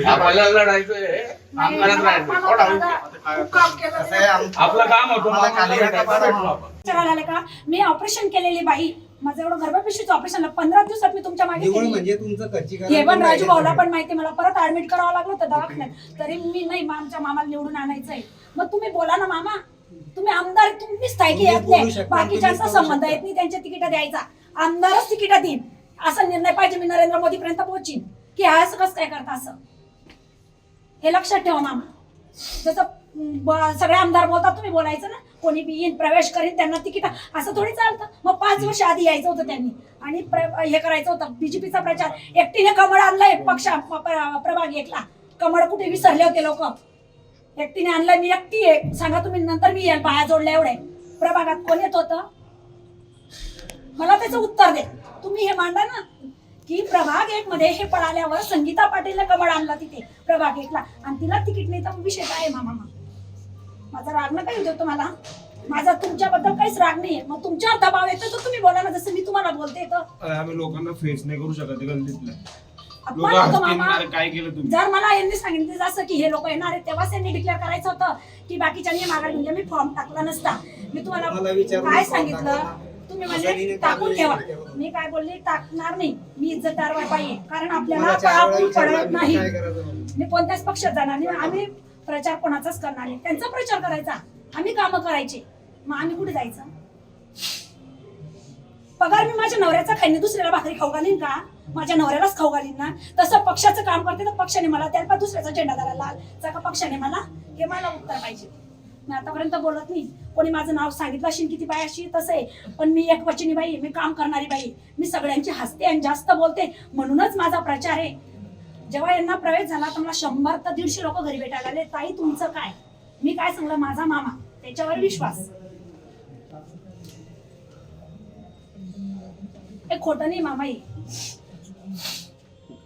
आपल्याला लढायचंय, आमदारात राहायचं. आपलं काम होतं. का मी ऑपरेशन केलेली बाई, माझं एवढं गर्भपिशवीचं ऑपरेशन 15 दिवसात मी तुमच्या मागे म्हणजे तुमचं हे पण राजू भाऊला पण माहिती, मला परत ऍडमिट करावं लागलं होतं दवाखान्यात, तरी मी नाही आमच्या मामाला निवडून आणायचंय. मग तुम्ही बोला ना मामा, तुम्ही आमदार, तुम्ही स्थायिक यातले, बाकीच्यांचा संबंध येत नाही त्यांच्या तिकीट द्यायचा, आमदारच तिकीट देईन असा निर्णय पाहिजे. मी नरेंद्र मोदी पर्यंत पोहोचीन की असं कसं काय करता, असं हे लक्षात ठेवा मामा. जसं सगळे आमदार बोलतात तुम्ही बोलायचं ना, कोणी बी येईन प्रवेश करीन त्यांना तिकीट, असं थोडी चालतं. मग 5 वर्ष आधी यायचं होतं त्यांनी आणि हे करायचं होतं बीजेपीचा प्रचार. एकटीने कमळ आणलाय पक्ष प्रभाग एकला, कमळ कुठे विसरले होते लोक, एकटीने आणलाय. मी एकटी आहे, सांगा तुम्ही, नंतर मी येईल पाया जोडल्या एवढे प्रभागात कोण येत होतं, मला त्याचं उत्तर दे. तुम्ही हे मांडा ना की प्रभाग 1 मध्ये हे पळाल्यावर संगीता पाटीलने कमळ आणला तिथे प्रभाग 1ला आणि तिला तिकीट नाही, तर विषय काय आहे मामा? माझा राग ना काही होतो मला, माझा तुमच्याबद्दल काहीच राग नाहीये. मग तुमच्यावर दबाव येतो तर तुम्ही बोला ना, जसं मी तुम्हाला बोलते. तर आम्ही लोकांना फेस नाही करू शकत गल्लीतल्या. काय केलं तुम्ही? जर मला यांनी सांगितलं जसं की हे लोक येणार आहेत तेव्हाच यांनी डिक्लेअर करायचं होतं की बाकीच्यांनी माघार घेऊन मी फॉर्म टाकला नसता. मी तुम्हाला काय सांगितलं, तुम्ही म्हणजे टाकून ठेवा. मी काय बोलले, टाकणार नाही. मी इज्जतदार बाई आहे, कारण आपल्याला पळापळी पडत नाही. मी कोणत्याच पक्षात जाणार नाही. आम्ही प्रचार कोणाचाच करणार नाही, त्यांचा प्रचार करायचा, आम्ही कामं करायचे. मग आम्ही कुठे जायचं? पगार मी माझ्या नवऱ्याचा खाईन, दुसऱ्याला भाकरी खाऊ घालीन का? माझ्या नवऱ्यालाच खाऊ घालीन ना. तसं पक्षाचं काम करते तर पक्षाने मला, त्याला दुसऱ्याचा झेंडा धरायला का पक्षाने मला, हे मला उत्तर पाहिजे. मी आतापर्यंत बोलत नाही, कोणी माझं नाव सांगितलं असेल किती बाई अशी तसं आहे, पण मी एक वचनी बाई, मी काम करणारी बाई, मी सगळ्यांची हसते आणि जास्त बोलते, म्हणूनच माझा प्रचार आहे. जेव्हा यांना प्रवेश झाला तर मला 100 ते 150 लोक घरी भेटायला आले. ताई तुमचं काय? मी काय सांगलं, माझा मामा, त्याच्यावर विश्वास. हे खोटं नाही मामा,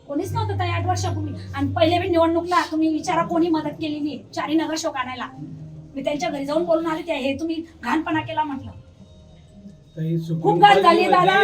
कोणीच नव्हतं ताई 8 वर्षापूर्वी. आणि पहिले मी निवडणूकला तुम्ही विचारा कोणी मदत केलेली आहे चारी नगरसेवक आणायला. मी त्यांच्या घरी जाऊन बोलून आले, हे तुम्ही घाणपणा केला म्हटलं. खूप घाण झाली दादा.